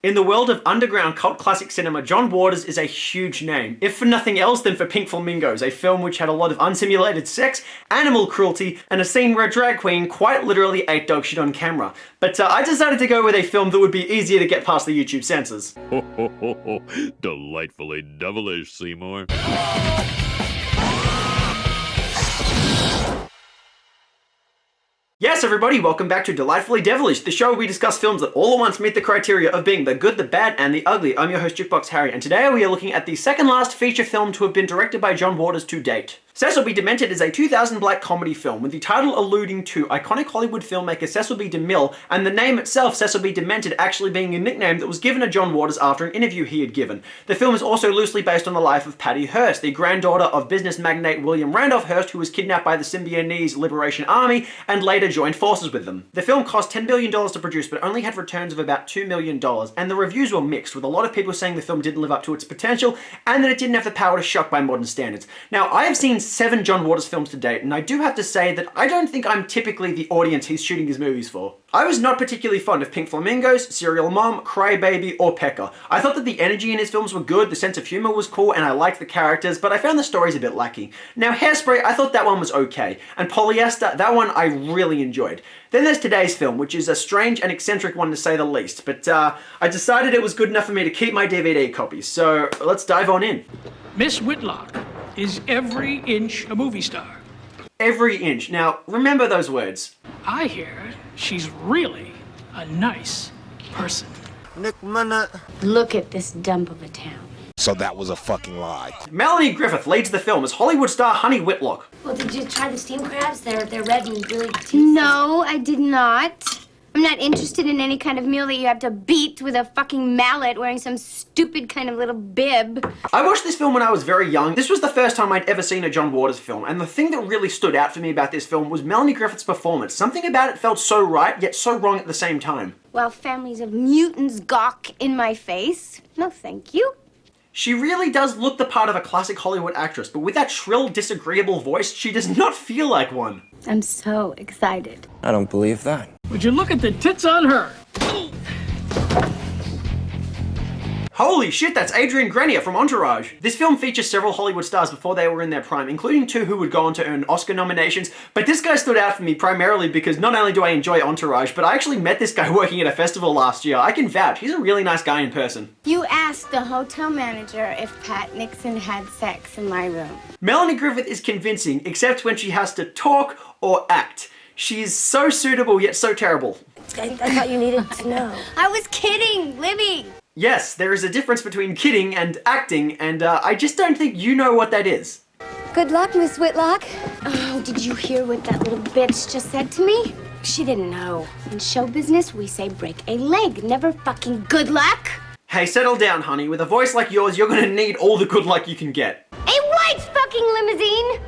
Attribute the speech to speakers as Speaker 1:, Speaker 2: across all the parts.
Speaker 1: In the world of underground cult classic cinema, John Waters is a huge name, if for nothing else than for Pink Flamingos, a film which had a lot of unsimulated sex, animal cruelty, and a scene where a drag queen quite literally ate dog shit on camera. But I decided to go with a film that would be easier to get past the YouTube censors.
Speaker 2: Ho ho ho ho, delightfully devilish, Seymour.
Speaker 1: Yes, everybody, welcome back to Delightfully Devilish, the show where we discuss films that all at once meet the criteria of being the good, the bad, and the ugly. I'm your host, Jukebox Harry, and today we are looking at the second last feature film to have been directed by John Waters to date. Cecil B. Demented is a 2000 black comedy film, with the title alluding to iconic Hollywood filmmaker Cecil B. DeMille, and the name itself, Cecil B. Demented, actually being a nickname that was given to John Waters after an interview he had given. The film is also loosely based on the life of Patty Hearst, the granddaughter of business magnate William Randolph Hearst, who was kidnapped by the Symbionese Liberation Army and later joined forces with them. The film cost $10 billion to produce, but only had returns of about $2 million, and the reviews were mixed, with a lot of people saying the film didn't live up to its potential, and that it didn't have the power to shock by modern standards. Now, I have seen 7 John Waters films to date, and I do have to say that I don't think I'm typically the audience he's shooting his movies for. I was not particularly fond of Pink Flamingos, Serial Mom, Cry Baby, or Pecker. I thought that the energy in his films were good, the sense of humor was cool, and I liked the characters, but I found the stories a bit lacking. Now, Hairspray, I thought that one was okay, and Polyester, that one I really enjoyed. Then there's today's film, which is a strange and eccentric one to say the least, but I decided it was good enough for me to keep my DVD copies, so let's dive on in.
Speaker 3: Miss Whitlock is every inch a movie star.
Speaker 1: Every inch. Now, remember those words.
Speaker 3: I hear she's really a nice person.
Speaker 4: Look at this dump of a town.
Speaker 5: So that was a fucking lie.
Speaker 1: Melanie Griffith leads the film as Hollywood star Honey Whitlock.
Speaker 4: Well, did you try the steamed crabs? They're red and really tasty. No, I did not. I'm not interested in any kind of meal that you have to beat with a fucking mallet wearing some stupid kind of little bib.
Speaker 1: I watched this film when I was very young. This was the first time I'd ever seen a John Waters film, and the thing that really stood out for me about this film was Melanie Griffith's performance. Something about it felt so right, yet so wrong at the same time.
Speaker 4: While families of mutants gawk in my face. No, thank you.
Speaker 1: She really does look the part of a classic Hollywood actress, but with that shrill, disagreeable voice, she does not feel like one.
Speaker 4: I'm so excited.
Speaker 6: I don't believe that.
Speaker 3: Would you look at the tits on her?
Speaker 1: Holy shit, that's Adrian Grenier from Entourage. This film features several Hollywood stars before they were in their prime, including 2 who would go on to earn Oscar nominations, but this guy stood out for me primarily because not only do I enjoy Entourage, but I actually met this guy working at a festival last year. I can vouch, he's a really nice guy in person.
Speaker 4: You asked the hotel manager if Pat Nixon had sex in my room.
Speaker 1: Melanie Griffith is convincing, except when she has to talk or act. She's so suitable yet so terrible.
Speaker 4: I thought you needed to know. I was kidding, Libby.
Speaker 1: Yes, there is a difference between kidding and acting, and I just don't think you know what that is.
Speaker 4: Good luck, Miss Whitlock. Oh, did you hear what that little bitch just said to me? She didn't know. In show business, we say break a leg, never fucking good luck.
Speaker 1: Hey, settle down, honey. With a voice like yours, you're gonna need all the good luck you can get.
Speaker 4: A white fucking limousine!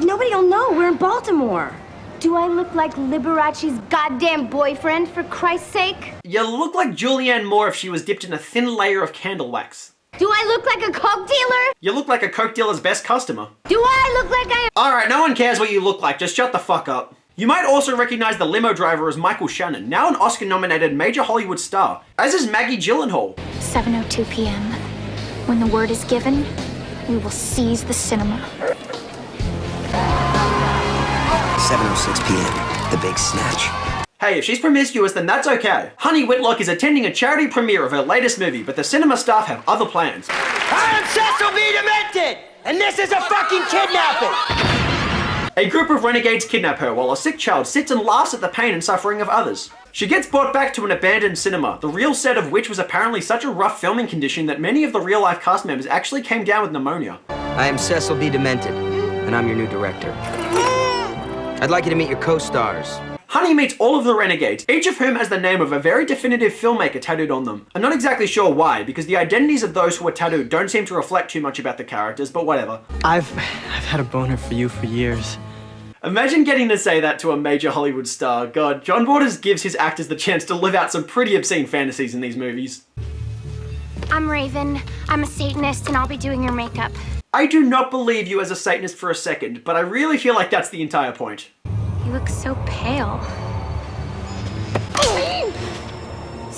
Speaker 4: Nobody'll know. We're in Baltimore. Do I look like Liberace's goddamn boyfriend, for Christ's sake?
Speaker 1: You look like Julianne Moore if she was dipped in a thin layer of candle wax.
Speaker 4: Do I look like a coke dealer?
Speaker 1: You look like a coke dealer's best customer.
Speaker 4: Do I look like I...
Speaker 1: Alright, no one cares what you look like, just shut the fuck up. You might also recognize the limo driver as Michael Shannon, now an Oscar-nominated major Hollywood star, as is Maggie Gyllenhaal.
Speaker 7: 7:02 p.m. When the word is given, we will seize the cinema.
Speaker 6: 7:06 p.m. The big snatch.
Speaker 1: Hey, if she's promiscuous, then that's okay. Honey Whitlock is attending a charity premiere of her latest movie, but the cinema staff have other plans.
Speaker 8: I am Cecil B. Demented, and this is a fucking kidnapping!
Speaker 1: A group of renegades kidnap her while a sick child sits and laughs at the pain and suffering of others. She gets brought back to an abandoned cinema, the real set of which was apparently such a rough filming condition that many of the real-life cast members actually came down with pneumonia.
Speaker 8: I am Cecil B. Demented, and I'm your new director. I'd like you to meet your co-stars.
Speaker 1: Honey meets all of the renegades, each of whom has the name of a very definitive filmmaker tattooed on them. I'm not exactly sure why, because the identities of those who are tattooed don't seem to reflect too much about the characters, but whatever.
Speaker 9: I've had a boner for you for years.
Speaker 1: Imagine getting to say that to a major Hollywood star. God, John Waters gives his actors the chance to live out some pretty obscene fantasies in these movies.
Speaker 7: I'm Raven. I'm a Satanist, and I'll be doing your makeup.
Speaker 1: I do not believe you as a Satanist for a second, but I really feel like that's the entire point.
Speaker 7: You look so pale.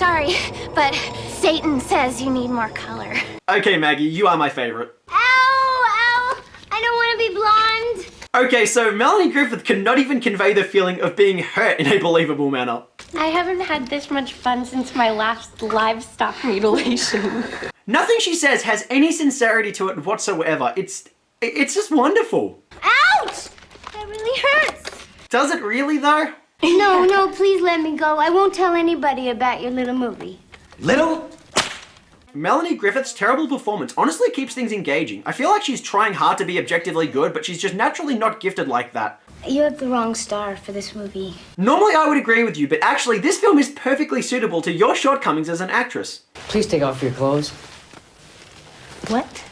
Speaker 7: Sorry, but Satan says you need more color.
Speaker 1: Okay, Maggie, you are my favorite.
Speaker 4: Ow! I don't want to be blonde.
Speaker 1: Okay, so Melanie Griffith cannot even convey the feeling of being hurt in a believable manner.
Speaker 10: I haven't had this much fun since my last livestock mutilation.
Speaker 1: Nothing she says has any sincerity to it whatsoever. It's just wonderful.
Speaker 4: Ouch! That really hurts.
Speaker 1: Does it really, though?
Speaker 4: No, please let me go. I won't tell anybody about your little movie.
Speaker 8: Little?
Speaker 1: Melanie Griffith's terrible performance honestly keeps things engaging. I feel like she's trying hard to be objectively good, but she's just naturally not gifted like that.
Speaker 4: You have the wrong star for this movie.
Speaker 1: Normally I would agree with you, but actually this film is perfectly suitable to your shortcomings as an actress.
Speaker 9: Please take off your clothes.
Speaker 4: What?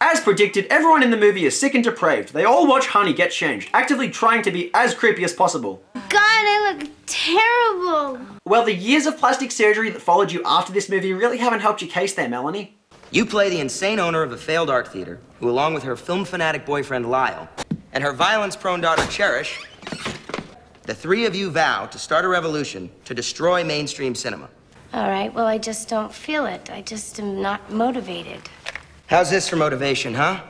Speaker 1: As predicted, everyone in the movie is sick and depraved. They all watch Honey get changed, actively trying to be as creepy as possible.
Speaker 4: God, I look terrible.
Speaker 1: Well, the years of plastic surgery that followed you after this movie really haven't helped your case there, Melanie.
Speaker 8: You play the insane owner of a failed art theater, who along with her film fanatic boyfriend Lyle, and her violence-prone daughter Cherish, the three of you vow to start a revolution to destroy mainstream cinema.
Speaker 4: All right, well, I just don't feel it. I just am not motivated.
Speaker 8: How's this for motivation, huh?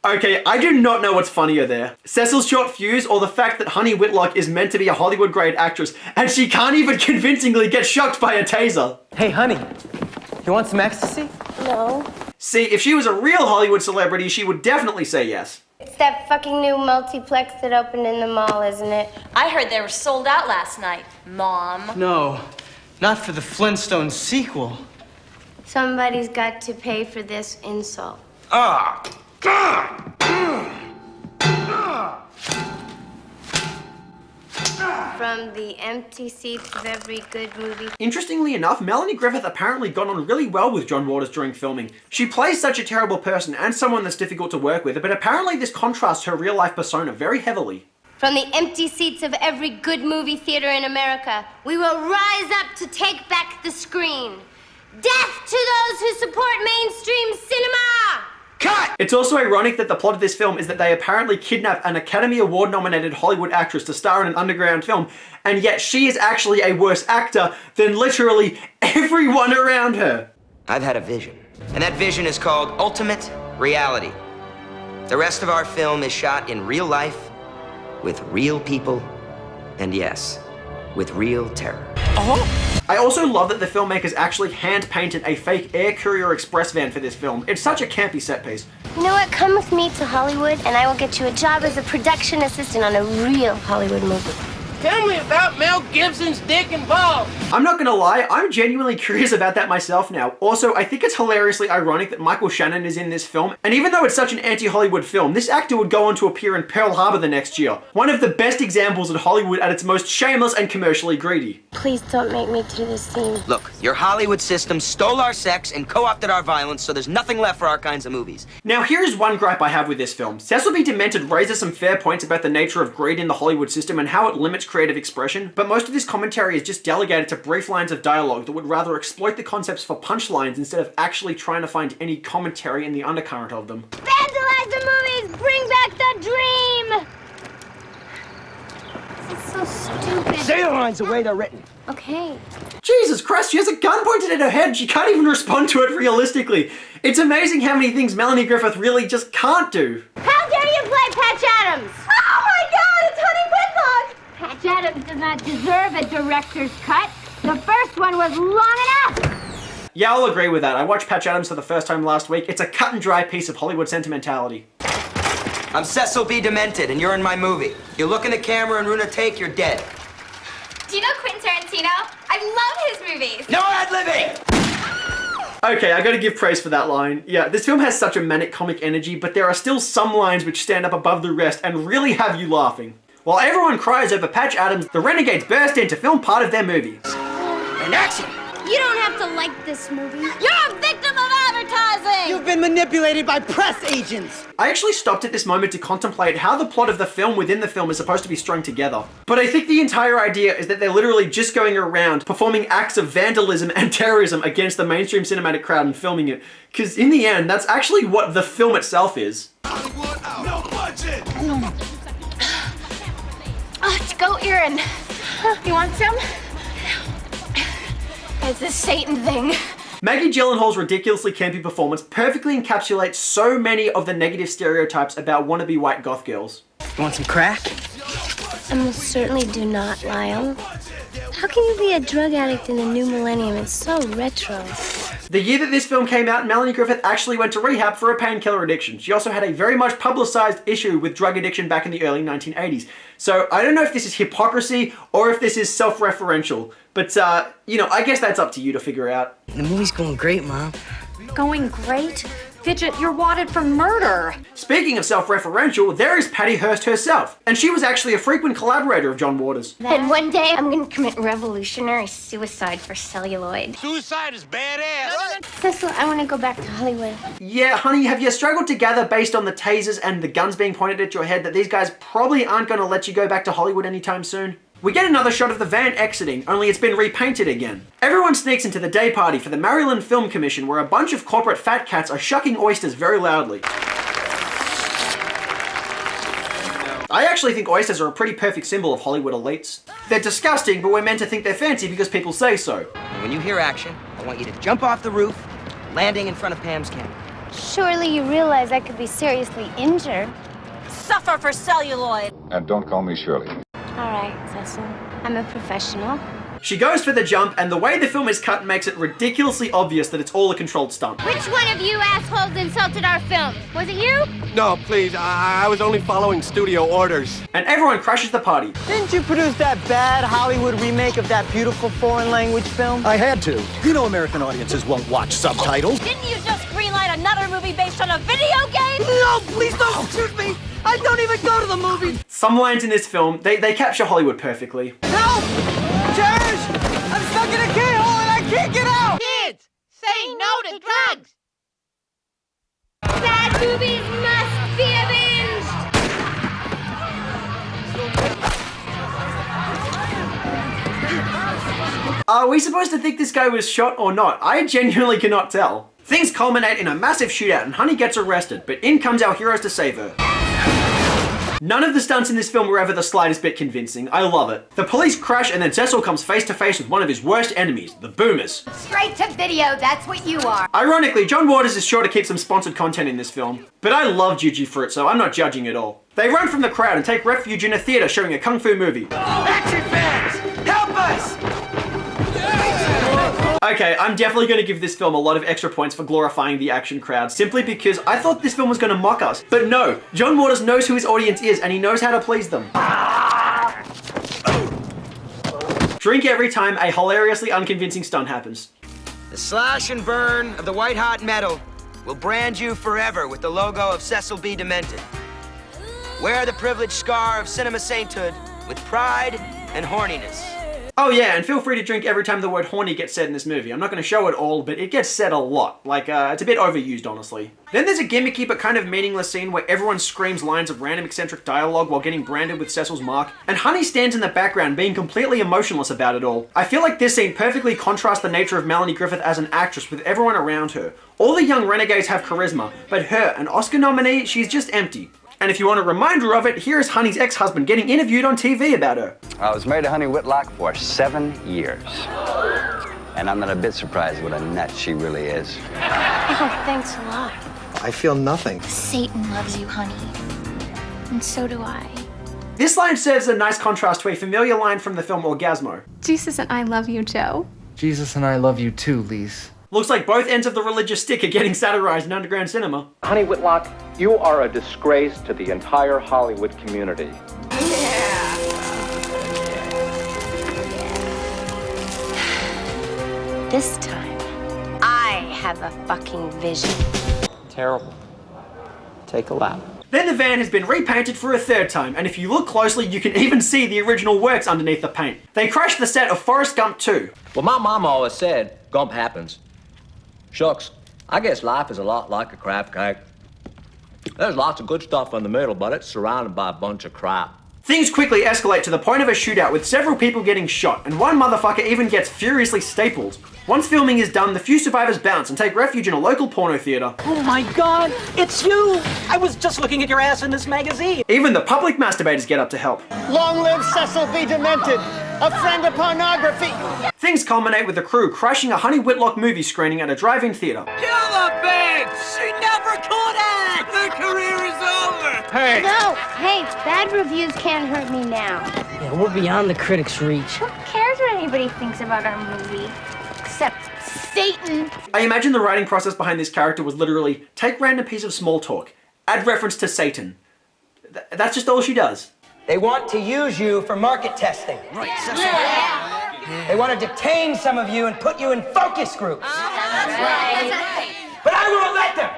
Speaker 1: Okay, I do not know what's funnier there. Cecil's short fuse or the fact that Honey Whitlock is meant to be a Hollywood-grade actress and she can't even convincingly get shocked by a taser.
Speaker 9: Hey, honey, you want some ecstasy?
Speaker 4: No.
Speaker 1: See, if she was a real Hollywood celebrity, she would definitely say yes.
Speaker 4: It's that fucking new multiplex that opened in the mall, isn't it?
Speaker 10: I heard they were sold out last night, Mom.
Speaker 9: No, not for the Flintstones sequel.
Speaker 4: Somebody's got to pay for this insult.
Speaker 8: Ah!
Speaker 4: From the empty seats of every good movie.
Speaker 1: Interestingly enough, Melanie Griffith apparently got on really well with John Waters during filming. She plays such a terrible person and someone that's difficult to work with, but apparently this contrasts her real-life persona very heavily.
Speaker 4: From the empty seats of every good movie theater in America, we will rise up to take back the screen. Death to those who support mainstream cinema!
Speaker 1: Cut! It's also ironic that the plot of this film is that they apparently kidnap an Academy Award-nominated Hollywood actress to star in an underground film, and yet she is actually a worse actor than literally everyone around her.
Speaker 8: I've had a vision, and that vision is called ultimate reality. The rest of our film is shot in real life, with real people, and yes, with real terror.
Speaker 1: I also love that the filmmakers actually hand-painted a fake Air Courier Express van for this film. It's such a campy set piece.
Speaker 4: You know what? Come with me to Hollywood, and I will get you a job as a production assistant on a real Hollywood movie.
Speaker 11: Tell me about Mel Gibson's dick and balls.
Speaker 1: I'm not gonna lie, I'm genuinely curious about that myself now. Also, I think it's hilariously ironic that Michael Shannon is in this film, and even though it's such an anti-Hollywood film, this actor would go on to appear in Pearl Harbor the next year. One of the best examples of Hollywood at its most shameless and commercially greedy.
Speaker 4: Please don't make me do this scene.
Speaker 8: Look, your Hollywood system stole our sex and co-opted our violence, so there's nothing left for our kinds of movies.
Speaker 1: Now here's one gripe I have with this film. Cecil B. Demented raises some fair points about the nature of greed in the Hollywood system and how it limits creative expression, but most of this commentary is just delegated to brief lines of dialogue that would rather exploit the concepts for punchlines instead of actually trying to find any commentary in the undercurrent of them.
Speaker 4: Vandalize the movies! Bring back the dream! This is so stupid.
Speaker 6: Say the lines the way they're written.
Speaker 4: Okay.
Speaker 1: Jesus Christ, she has a gun pointed at her head. She can't even respond to it realistically. It's amazing how many things Melanie Griffith really just can't do.
Speaker 4: How dare you play Patch Adams? Oh my God, it's Honey Whitlock! Patch Adams does not deserve a director's cut. The first one was long enough.
Speaker 1: Yeah, I'll agree with that. I watched Patch Adams for the first time last week. It's a cut and dry piece of Hollywood sentimentality.
Speaker 8: I'm Cecil B. Demented, and you're in my movie. You look in the camera and ruin a take, you're dead.
Speaker 7: Do you know Quentin Tarantino? I love his movies.
Speaker 8: No ad-libbing!
Speaker 1: Okay, I gotta give praise for that line. Yeah, this film has such a manic comic energy, but there are still some lines which stand up above the rest and really have you laughing. While everyone cries over Patch Adams, the Renegades burst in to film part of their movie.
Speaker 8: And action!
Speaker 4: You don't have to like this movie. You're a victim of advertising!
Speaker 11: You've been manipulated by press agents.
Speaker 1: I actually stopped at this moment to contemplate how the plot of the film within the film is supposed to be strung together. But I think the entire idea is that they're literally just going around performing acts of vandalism and terrorism against the mainstream cinematic crowd and filming it. Because in the end, that's actually what the film itself is.
Speaker 5: No budget!
Speaker 7: Let's go, Erin. You want some?
Speaker 4: It's the Satan thing.
Speaker 1: Maggie Gyllenhaal's ridiculously campy performance perfectly encapsulates so many of the negative stereotypes about wannabe white goth girls.
Speaker 9: You want some crack?
Speaker 4: I most certainly do not, Lyle. How can you be a drug addict in the new millennium? It's so retro.
Speaker 1: The year that this film came out, Melanie Griffith actually went to rehab for a painkiller addiction. She also had a very much publicized issue with drug addiction back in the early 1980s. So I don't know if this is hypocrisy or if this is self-referential. But, you know, I guess that's up to you to figure out.
Speaker 9: The movie's going great, Mom.
Speaker 10: Going great? Fidget, you're wanted for murder.
Speaker 1: Speaking of self-referential, there is Patty Hearst herself. And she was actually a frequent collaborator of John Waters.
Speaker 4: And one day, I'm gonna commit revolutionary suicide for celluloid.
Speaker 5: Suicide is badass.
Speaker 4: Cecil, I wanna go back to Hollywood.
Speaker 1: Yeah, honey, have you struggled to gather based on the tasers and the guns being pointed at your head that these guys probably aren't gonna let you go back to Hollywood anytime soon? We get another shot of the van exiting, only it's been repainted again. Everyone sneaks into the day party for the Maryland Film Commission where a bunch of corporate fat cats are shucking oysters very loudly. I actually think oysters are a pretty perfect symbol of Hollywood elites. They're disgusting, but we're meant to think they're fancy because people say so.
Speaker 8: And when you hear action, I want you to jump off the roof, landing in front of Pam's camera.
Speaker 4: Surely you realize I could be seriously injured.
Speaker 10: Suffer for celluloid.
Speaker 12: And don't call me Shirley.
Speaker 4: All right, Cecil. I'm a professional.
Speaker 1: She goes for the jump, and the way the film is cut makes it ridiculously obvious that it's all a controlled stunt.
Speaker 4: Which one of you assholes insulted our film? Was it you?
Speaker 5: No, please, I was only following studio orders.
Speaker 1: And everyone crashes the party.
Speaker 9: Didn't you produce that bad Hollywood remake of that beautiful foreign language film?
Speaker 13: I had to. You know American audiences won't watch subtitles.
Speaker 10: Didn't you just greenlight another movie based on a video game?
Speaker 11: No, please don't shoot me! I don't even go to the movies!
Speaker 1: Some lines in this film, they capture Hollywood perfectly.
Speaker 11: Help! Cherish! I'm stuck in a K-hole and I can't get out!
Speaker 10: Kids, say no to drugs.
Speaker 4: Bad movies must be avenged!
Speaker 1: Are we supposed to think this guy was shot or not? I genuinely cannot tell. Things culminate in a massive shootout and Honey gets arrested, but in comes our heroes to save her. None of the stunts in this film were ever the slightest bit convincing. I love it. The police crash and then Cecil comes face to face with one of his worst enemies, the boomers.
Speaker 4: Straight to video, that's what you are.
Speaker 1: Ironically, John Waters is sure to keep some sponsored content in this film, but I love Gigi for it, so I'm not judging at all. They run from the crowd and take refuge in a theater showing a kung fu movie.
Speaker 11: Action fans! Help us!
Speaker 1: Okay, I'm definitely going to give this film a lot of extra points for glorifying the action crowd, simply because I thought this film was going to mock us. But no, John Waters knows who his audience is and he knows how to please them. Drink every time a hilariously unconvincing stunt happens.
Speaker 8: The slash and burn of the white hot metal will brand you forever with the logo of Cecil B. Demented. Wear the privileged scar of cinema sainthood with pride and horniness.
Speaker 1: Oh yeah, and feel free to drink every time the word horny gets said in this movie. I'm not going to show it all, but it gets said a lot. Like, it's a bit overused, honestly. Then there's a gimmicky but kind of meaningless scene where everyone screams lines of random eccentric dialogue while getting branded with Cecil's mark, and Honey stands in the background being completely emotionless about it all. I feel like this scene perfectly contrasts the nature of Melanie Griffith as an actress with everyone around her. All the young renegades have charisma, but her, an Oscar nominee, she's just empty. And if you want a reminder of it, here's Honey's ex-husband getting interviewed on TV about her.
Speaker 14: I was married to Honey Whitlock for 7 years. And I'm not a bit surprised what a nut she really is.
Speaker 4: Oh, thanks a lot.
Speaker 13: I feel nothing.
Speaker 7: Satan loves you, honey. And so do I.
Speaker 1: This line serves a nice contrast to a familiar line from the film Orgasmo.
Speaker 15: Jesus and I love you, Joe.
Speaker 9: Jesus and I love you too, Lise.
Speaker 1: Looks like both ends of the religious stick are getting satirized in underground cinema.
Speaker 16: Honey Whitlock, you are a disgrace to the entire Hollywood community.
Speaker 4: This time, I have a fucking vision.
Speaker 9: Terrible. Take a lap.
Speaker 1: Then the van has been repainted for a third time, and if you look closely, you can even see the original works underneath the paint. They crashed the set of Forrest Gump 2.
Speaker 17: Well, my mom always said, Gump happens. Shucks, I guess life is a lot like a crab cake. There's lots of good stuff in the middle, but it's surrounded by a bunch of crap.
Speaker 1: Things quickly escalate to the point of a shootout with several people getting shot, and one motherfucker even gets furiously stapled. Once filming is done, the few survivors bounce and take refuge in a local porno theater.
Speaker 11: Oh my God, it's you! I was just looking at your ass in this magazine.
Speaker 1: Even the public masturbators get up to help.
Speaker 11: Long live Cecil B. Demented!
Speaker 9: A friend of pornography!
Speaker 1: Things culminate with the crew crashing a Honey Whitlock movie screening at a drive-in theater.
Speaker 11: Kill the bitch! She never could have! Her career is over!
Speaker 9: Hey!
Speaker 4: No! Hey, bad reviews can't hurt me now.
Speaker 12: Yeah, we're beyond the critics' reach.
Speaker 7: Who cares what anybody thinks about our movie? Except Satan.
Speaker 1: I imagine the writing process behind this character was literally take random piece of small talk, add reference to Satan. That's just all she does.
Speaker 8: They want to use you for market testing.
Speaker 11: Right,
Speaker 8: They want to detain some of you and put you in focus groups. But I won't let them!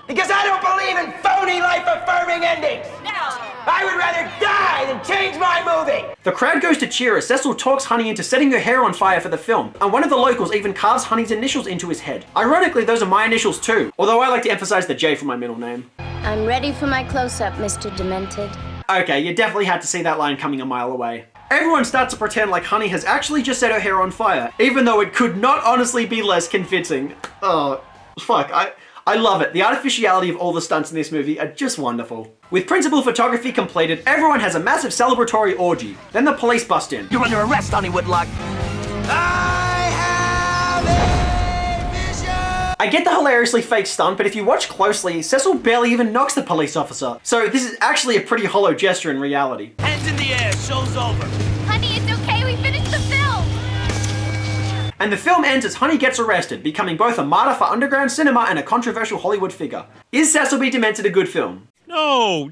Speaker 8: Because I don't believe in phony life-affirming endings! I would rather die than change my movie!
Speaker 1: The crowd goes to cheer as Cecil talks Honey into setting her hair on fire for the film, and one of the locals even carves Honey's initials into his head. Ironically, those are my initials too, although I like to emphasize the J for my middle name.
Speaker 4: I'm ready for my close-up, Mr. Demented.
Speaker 1: Okay, you definitely had to see that line coming a mile away. Everyone starts to pretend like Honey has actually just set her hair on fire, even though it could not honestly be less convincing. Oh, fuck, I love it. The artificiality of all the stunts in this movie are just wonderful. With principal photography completed, everyone has a massive celebratory orgy. Then the police bust in.
Speaker 11: You're under arrest, Honey Whitlock.
Speaker 1: I get the hilariously fake stunt, but if you watch closely, Cecil barely even knocks the police officer. So this is actually a pretty hollow gesture in reality.
Speaker 11: Hands in the air, show's over.
Speaker 7: Honey, it's okay, we finished the film.
Speaker 1: And the film ends as Honey gets arrested, becoming both a martyr for underground cinema and a controversial Hollywood figure. Is Cecil B. Demented a good film?
Speaker 2: No.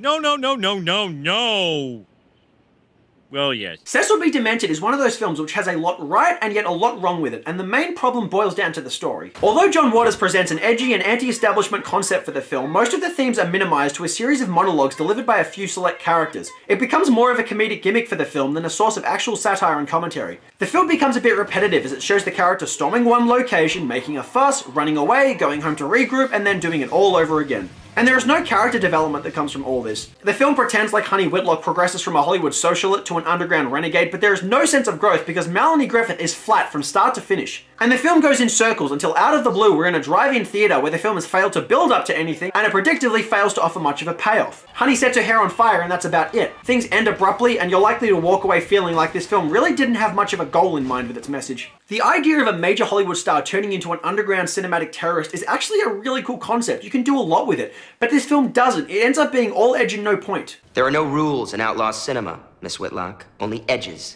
Speaker 2: Well, yes.
Speaker 1: Cecil B. Demented is one of those films which has a lot right and yet a lot wrong with it, and the main problem boils down to the story. Although John Waters presents an edgy and anti-establishment concept for the film, most of the themes are minimized to a series of monologues delivered by a few select characters. It becomes more of a comedic gimmick for the film than a source of actual satire and commentary. The film becomes a bit repetitive as it shows the character storming one location, making a fuss, running away, going home to regroup, and then doing it all over again. And there is no character development that comes from all this. The film pretends like Honey Whitlock progresses from a Hollywood socialite to an underground renegade, but there is no sense of growth because Melanie Griffith is flat from start to finish. And the film goes in circles until out of the blue we're in a drive-in theater where the film has failed to build up to anything and it predictably fails to offer much of a payoff. Honey sets her hair on fire and that's about it. Things end abruptly and you're likely to walk away feeling like this film really didn't have much of a goal in mind with its message. The idea of a major Hollywood star turning into an underground cinematic terrorist is actually a really cool concept. You can do a lot with it. But this film doesn't. It ends up being all edge and no point.
Speaker 8: There are no rules in outlaw cinema, Miss Whitlock. Only edges.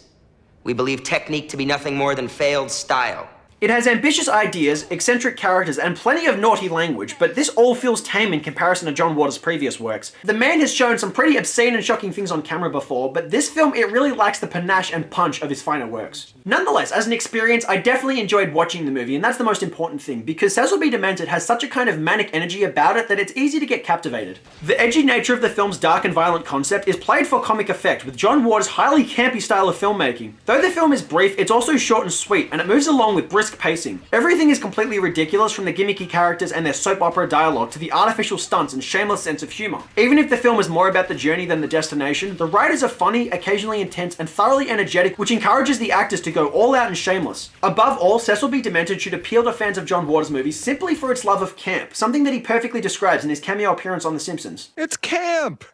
Speaker 8: We believe technique to be nothing more than failed style.
Speaker 1: It has ambitious ideas, eccentric characters, and plenty of naughty language, but this all feels tame in comparison to John Waters' previous works. The man has shown some pretty obscene and shocking things on camera before, but this film, it really lacks the panache and punch of his finer works. Nonetheless, as an experience, I definitely enjoyed watching the movie, and that's the most important thing, because Cecil B. Demented has such a kind of manic energy about it that it's easy to get captivated. The edgy nature of the film's dark and violent concept is played for comic effect, with John Waters' highly campy style of filmmaking. Though the film is brief, it's also short and sweet, and it moves along with brisk pacing. Everything is completely ridiculous, from the gimmicky characters and their soap opera dialogue to the artificial stunts and shameless sense of humor. Even if the film is more about the journey than the destination, the writers are funny, occasionally intense, and thoroughly energetic, which encourages the actors to go all out and shameless. Above all, Cecil B. Demented should appeal to fans of John Waters' movies simply for its love of camp, something that he perfectly describes in his cameo appearance on The Simpsons.
Speaker 18: It's camp!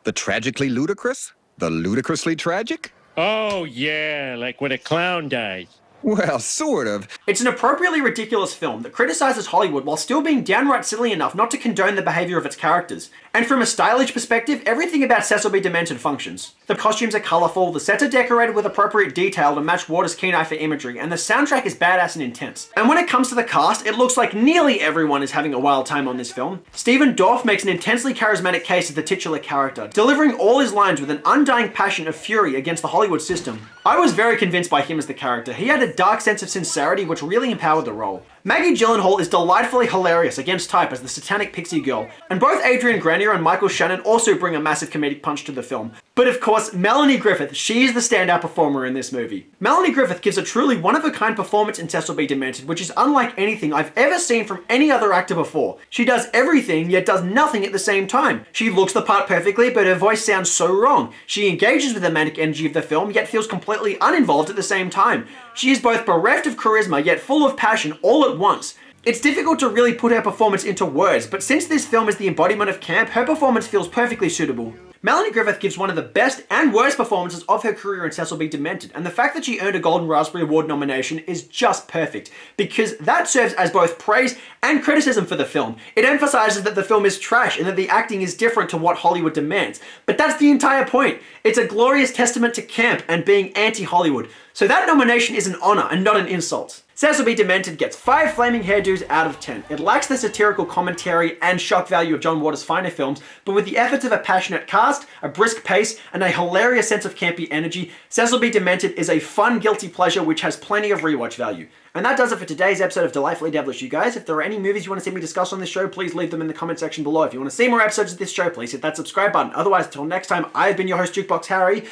Speaker 18: The tragically ludicrous? The ludicrously tragic?
Speaker 2: Oh, yeah, like when a clown dies.
Speaker 18: Well, sort of.
Speaker 1: It's an appropriately ridiculous film that criticizes Hollywood while still being downright silly enough not to condone the behavior of its characters. And from a stylish perspective, everything about Cecil B. Demented functions. The costumes are colorful, the sets are decorated with appropriate detail to match Waters' keen eye for imagery, and the soundtrack is badass and intense. And when it comes to the cast, it looks like nearly everyone is having a wild time on this film. Stephen Dorff makes an intensely charismatic case as the titular character, delivering all his lines with an undying passion of fury against the Hollywood system. I was very convinced by him as the character. He had a dark sense of sincerity which really empowered the role. Maggie Gyllenhaal is delightfully hilarious against type as the satanic pixie girl, and both Adrian Grenier and Michael Shannon also bring a massive comedic punch to the film. But of course, Melanie Griffith, she's the standout performer in this movie. Melanie Griffith gives a truly one-of-a-kind performance in Cecil B. Demented, which is unlike anything I've ever seen from any other actor before. She does everything, yet does nothing at the same time. She looks the part perfectly, but her voice sounds so wrong. She engages with the manic energy of the film, yet feels completely uninvolved at the same time. She is both bereft of charisma, yet full of passion all at once. It's difficult to really put her performance into words, but since this film is the embodiment of camp, her performance feels perfectly suitable. Melanie Griffith gives one of the best and worst performances of her career in Cecil B. Demented, and the fact that she earned a Golden Raspberry Award nomination is just perfect, because that serves as both praise and criticism for the film. It emphasizes that the film is trash and that the acting is different to what Hollywood demands. But that's the entire point. It's a glorious testament to camp and being anti-Hollywood. So that nomination is an honor and not an insult. Cecil B. Demented gets 5 flaming hairdos out of 10. It lacks the satirical commentary and shock value of John Waters' finer films, but with the efforts of a passionate cast, a brisk pace, and a hilarious sense of campy energy, Cecil B. Demented is a fun, guilty pleasure which has plenty of rewatch value. And that does it for today's episode of Delightfully Devilish, you guys. If there are any movies you want to see me discuss on this show, please leave them in the comment section below. If you want to see more episodes of this show, please hit that subscribe button. Otherwise, until next time, I've been your host, Jukebox Harry.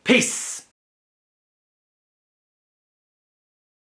Speaker 1: Peace!